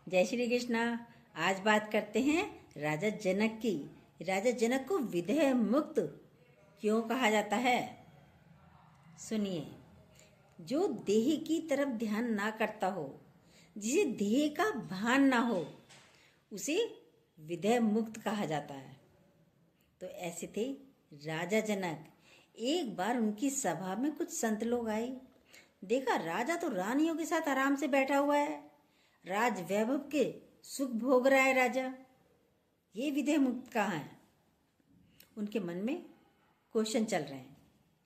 जय श्री कृष्णा। आज बात करते हैं राजा जनक की। राजा जनक को विदेह मुक्त क्यों कहा जाता है? सुनिए। जो देह की तरफ ध्यान ना करता हो, जिसे देह का भान ना हो, उसे विदेह मुक्त कहा जाता है। तो ऐसे थे राजा जनक। एक बार उनकी सभा में कुछ संत लोग आए। देखा राजा तो रानियों के साथ आराम से बैठा हुआ है, राज वैभव के सुख भोग रहा है राजा। ये विदेह मुक्त कहाँ है? उनके मन में क्वेश्चन चल रहे हैं,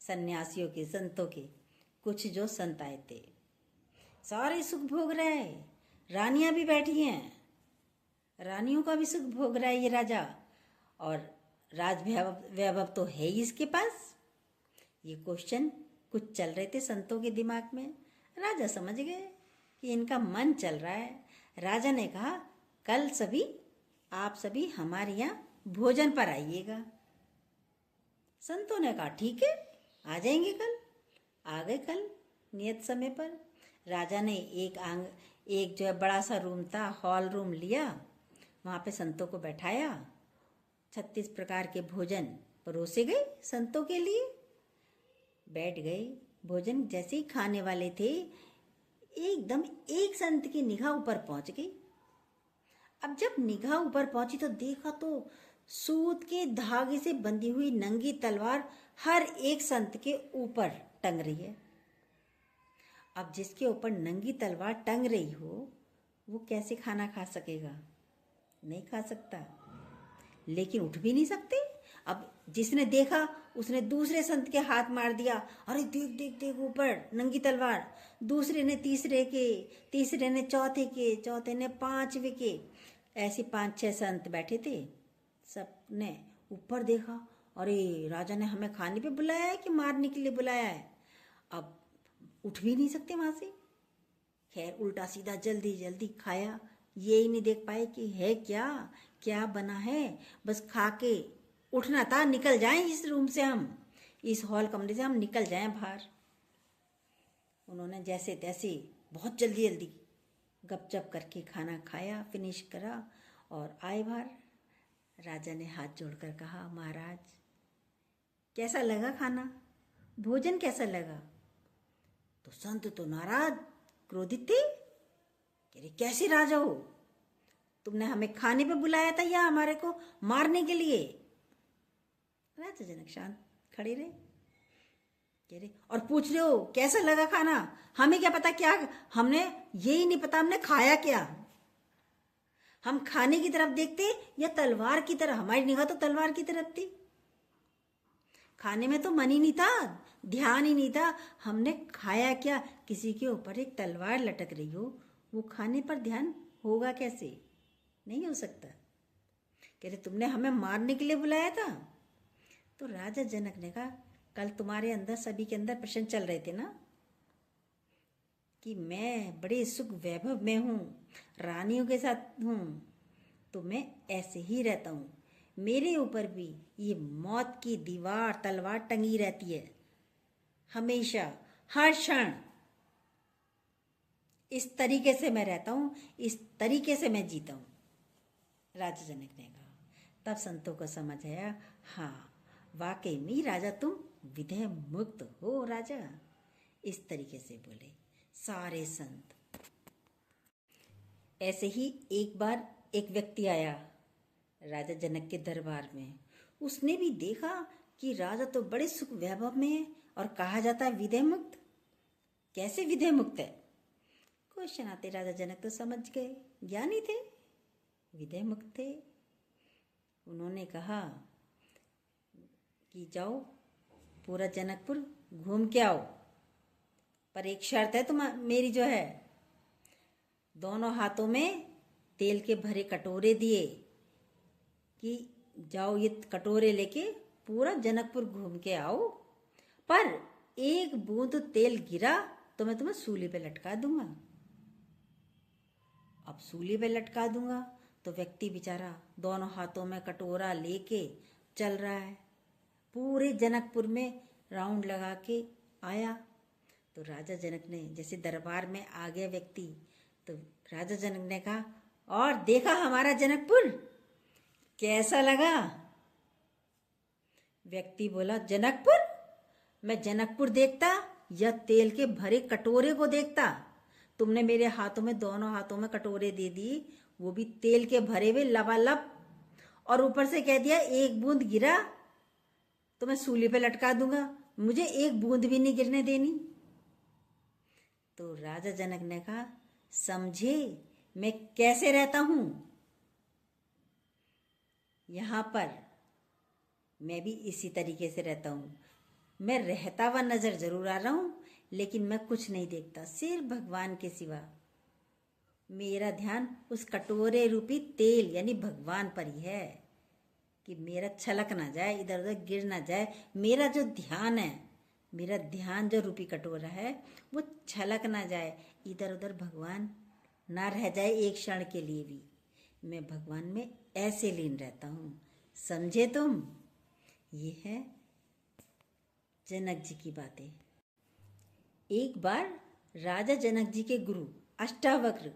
सन्यासियों के, संतों के। कुछ जो संत आए थे, सारे सुख भोग रहे हैं, रानियां भी बैठी हैं, रानियों का भी सुख भोग रहा है ये राजा, और राज वैभव तो है ही इसके पास। ये क्वेश्चन कुछ चल रहे थे संतों के दिमाग में। राजा समझ गए कि इनका मन चल रहा है। राजा ने कहा, कल आप सभी हमारे यहाँ भोजन पर आइएगा। संतों ने कहा ठीक है, आ जाएंगे कल। आ गए कल नियत समय पर। राजा ने एक जो है बड़ा सा रूम था, हॉल रूम लिया, वहाँ पे संतों को बैठाया। 36 प्रकार के भोजन परोसे गए संतों के लिए। बैठ गए। भोजन जैसे ही खाने वाले थे, एकदम एक संत की निगाह ऊपर पहुंच गई। अब जब निगाह ऊपर पहुंची तो देखा तो सूत के धागे से बंधी हुई नंगी तलवार हर एक संत के ऊपर टंग रही है। अब जिसके ऊपर नंगी तलवार टंग रही हो, वो कैसे खाना खा सकेगा? नहीं खा सकता, लेकिन उठ भी नहीं सकते। अब जिसने देखा उसने दूसरे संत के हाथ मार दिया, अरे देख देख देख ऊपर नंगी तलवार। दूसरे ने तीसरे के, तीसरे ने चौथे के, चौथे ने पांचवे के। ऐसे 5-6 संत बैठे थे, सबने ऊपर देखा, अरे राजा ने हमें खाने पे बुलाया है कि मारने के लिए बुलाया है? अब उठ भी नहीं सकते वहां से। खैर उल्टा सीधा जल्दी जल्दी खाया। ये ही नहीं देख पाए कि है क्या क्या बना है। बस खा के उठना था, निकल जाएं इस रूम से, हम इस हॉल कमरे से हम निकल जाएं बाहर। उन्होंने जैसे तैसे बहुत जल्दी जल्दी गपचप करके खाना खाया, फिनिश करा और आए बाहर। राजा ने हाथ जोड़कर कहा, महाराज कैसा लगा खाना, भोजन कैसा लगा? तो संत तो नाराज, क्रोधित थे। कह रहे कैसे राजा हो, तुमने हमें खाने पे बुलाया था या हमारे को मारने के लिए? राजा जनक शांत खड़े रहे। कह रहे और पूछ रहे हो कैसा लगा खाना? हमें क्या पता क्या, हमने यही नहीं पता हमने खाया क्या। हम खाने की तरफ देखते या तलवार की तरफ? हमारी निगाह तो तलवार की तरफ थी। खाने में तो मन ही नहीं था, ध्यान ही नहीं था। हमने खाया क्या? किसी के ऊपर एक तलवार लटक रही हो, वो खाने पर ध्यान होगा कैसे? नहीं हो सकता। कह रहे तुमने हमें मारने के लिए बुलाया था? तो राजा जनक ने कहा, कल तुम्हारे अंदर, सभी के अंदर प्रश्न चल रहे थे ना कि मैं बड़े सुख वैभव में हूँ, रानियों के साथ हूँ, तो मैं ऐसे ही रहता हूँ। मेरे ऊपर भी ये मौत की दीवार तलवार टंगी रहती है हमेशा, हर क्षण। इस तरीके से मैं रहता हूँ, इस तरीके से मैं जीता हूँ। राजा जनक ने कहा। तब संतों को समझ आया, हाँ वाकई में राजा तुम विदेह मुक्त हो राजा। इस तरीके से बोले सारे संत। ऐसे ही एक बार एक व्यक्ति आया राजा जनक के दरबार में। उसने भी देखा कि राजा तो बड़े सुख वैभव में है और कहा जाता है विदेह मुक्त। कैसे विदेह मुक्त है? क्वेश्चन आते। राजा जनक तो समझ गए, ज्ञानी थे, विदेह मुक्त थे। उन्होंने कहा कि जाओ पूरा जनकपुर घूम के आओ, पर एक शर्त है मेरी जो है, दोनों हाथों में तेल के भरे कटोरे दिए कि जाओ ये कटोरे लेके पूरा जनकपुर घूम के आओ, पर एक बूंद तेल गिरा तो मैं तुम्हें सूली पे लटका दूंगा। अब सूली पे लटका दूंगा तो व्यक्ति बेचारा दोनों हाथों में कटोरा लेके चल रहा है, पूरे जनकपुर में राउंड लगा के आया। तो राजा जनक ने, जैसे दरबार में आ गया व्यक्ति, तो राजा जनक ने कहा, और देखा हमारा जनकपुर कैसा लगा। व्यक्ति बोला, जनकपुर? मैं जनकपुर देखता या तेल के भरे कटोरे को देखता? तुमने मेरे हाथों में, दोनों हाथों में कटोरे दे दी, वो भी तेल के भरे हुए लबालब, और ऊपर से कह दिया एक बूंद गिरा तो मैं सूली पे लटका दूंगा, मुझे एक बूंद भी नहीं गिरने देनी। तो राजा जनक ने कहा, समझे मैं कैसे रहता हूं? यहां पर मैं भी इसी तरीके से रहता हूं। मैं रहता हुआ नजर जरूर आ रहा हूं, लेकिन मैं कुछ नहीं देखता सिर्फ भगवान के सिवा। मेरा ध्यान उस कटोरे रूपी तेल यानी भगवान पर ही है कि मेरा छलक ना जाए, इधर उधर गिर ना जाए। मेरा जो ध्यान है, मेरा ध्यान जो रूपी कटोरा है, वो छलक ना जाए, इधर उधर भगवान ना रह जाए एक क्षण के लिए भी। मैं भगवान में ऐसे लीन रहता हूं। समझे तुम? ये है जनक जी की बातें। एक बार राजा जनक जी के गुरु अष्टावक्र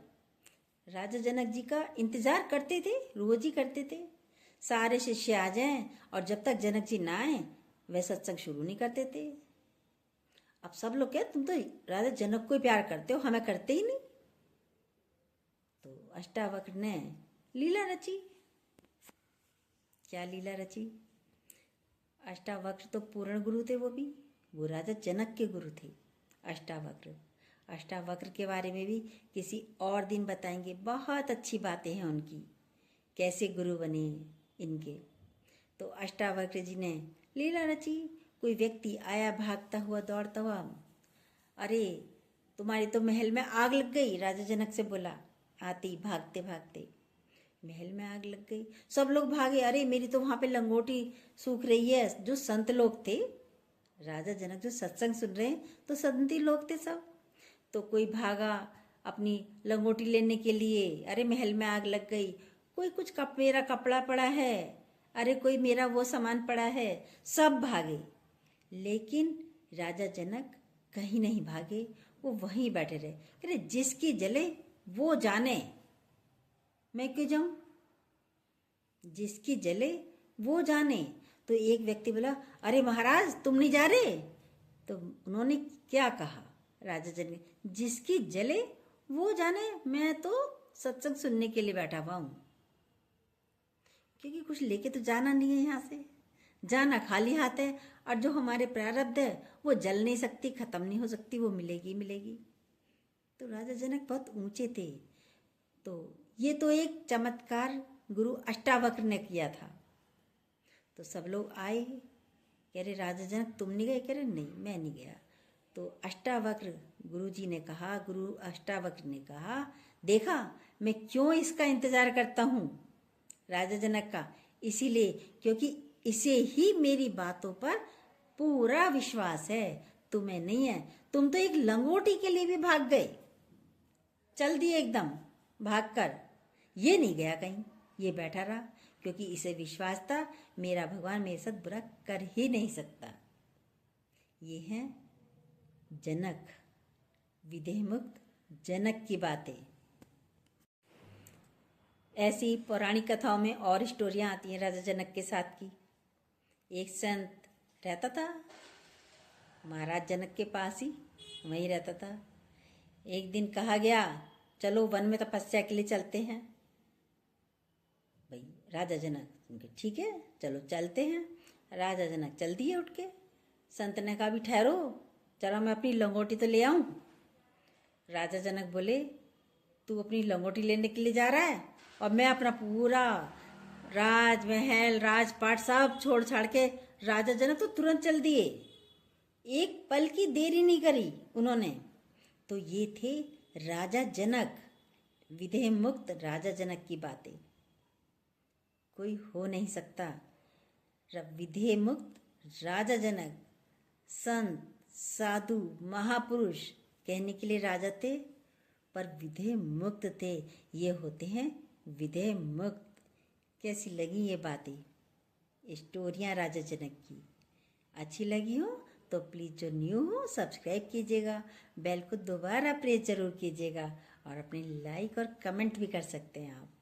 राजा जनक जी का इंतजार करते थे, रोज ही करते थे। सारे शिष्य आ जाएं और जब तक जनक जी ना आए वह सत्संग शुरू नहीं करते थे। अब सब लोग क्या, तुम तो राजा जनक को ही प्यार करते हो, हमें करते ही नहीं। तो अष्टावक्र ने लीला रची। क्या लीला रची? अष्टावक्र तो पूर्ण गुरु थे, वो राजा जनक के गुरु थे अष्टावक्र। अष्टावक्र के बारे में भी किसी और दिन बताएंगे, बहुत अच्छी बातें हैं उनकी, कैसे गुरु बने इनके। तो अष्टावक्र जी ने लीला रची। कोई व्यक्ति आया भागता हुआ, दौड़ता हुआ, अरे तुम्हारी तो महल में आग लग गई, राजा जनक से बोला आते ही भागते भागते। महल में आग लग गई, सब लोग भागे, अरे मेरी तो वहां पे लंगोटी सूख रही है। जो संत लोग थे, राजा जनक जो सत्संग सुन रहे हैं, तो संती लोग थे सब। तो कोई भागा अपनी लंगोटी लेने के लिए, अरे महल में आग लग गई। कोई कुछ मेरा कपड़ा पड़ा है, अरे कोई मेरा वो सामान पड़ा है, सब भागे। लेकिन राजा जनक कहीं नहीं भागे, वो वहीं बैठे रहे। अरे जिसकी जले वो जाने, मैं क्यों जाऊं? जिसकी जले वो जाने। तो एक व्यक्ति बोला, अरे महाराज तुम नहीं जा रहे? तो उन्होंने क्या कहा राजा जनक, जिसकी जले वो जाने, मैं तो सत्संग सुनने के लिए बैठा हुआ हूं, क्योंकि कुछ लेके तो जाना नहीं है, यहाँ से जाना खाली हाथ है। और जो हमारे प्रारब्ध है वो जल नहीं सकती, खत्म नहीं हो सकती, वो मिलेगी मिलेगी। तो राजा जनक बहुत ऊंचे थे। तो ये तो एक चमत्कार गुरु अष्टावक्र ने किया था। तो सब लोग आए, कह रहे राजा जनक तुम नहीं गए? कह रहे नहीं मैं नहीं गया। तो अष्टावक्र गुरु जी ने कहा, गुरु अष्टावक्र ने कहा, देखा मैं क्यों इसका इंतजार करता हूं राजा जनक का, इसीलिए क्योंकि इसे ही मेरी बातों पर पूरा विश्वास है, तुम्हें नहीं है। तुम तो एक लंगोटी के लिए भी भाग गए, चल दिए एकदम भागकर। ये नहीं गया कहीं, ये बैठा रहा, क्योंकि इसे विश्वास था मेरा भगवान मेरे साथ बुरा कर ही नहीं सकता। ये है जनक, विदेह मुक्त जनक की बातें। ऐसी पौराणिक कथाओं में और स्टोरियां आती हैं राजा जनक के साथ की। एक संत रहता था महाराज जनक के पास ही, वहीं रहता था। एक दिन कहा गया, चलो वन में तपस्या के लिए चलते हैं। भाई राजा जनक ठीक है चलो चलते हैं। राजा जनक चल दिए उठ के। संत ने कहा भी ठहरो, जरा मैं अपनी लंगोटी तो ले आऊं। राजा जनक बोले, तू अपनी लंगोटी लेने के लिए जा रहा है और मैं अपना पूरा राजमहल राजपाट सब छोड़ छाड़ के। राजा जनक तो तुरंत चल दिए, एक पल की देरी नहीं करी उन्होंने। तो ये थे राजा जनक, विदेह मुक्त राजा जनक की बातें। कोई हो नहीं सकता विदेह मुक्त राजा जनक। संत साधु महापुरुष कहने के लिए राजा थे, पर विदेह मुक्त थे। ये होते हैं विदेह मुक्त। कैसी लगी ये बातें, स्टोरियां राजा जनक की? अच्छी लगी हो तो प्लीज़ जो न्यू हो सब्सक्राइब कीजिएगा, बेल को दोबारा प्रेस जरूर कीजिएगा और अपनी लाइक और कमेंट भी कर सकते हैं आप।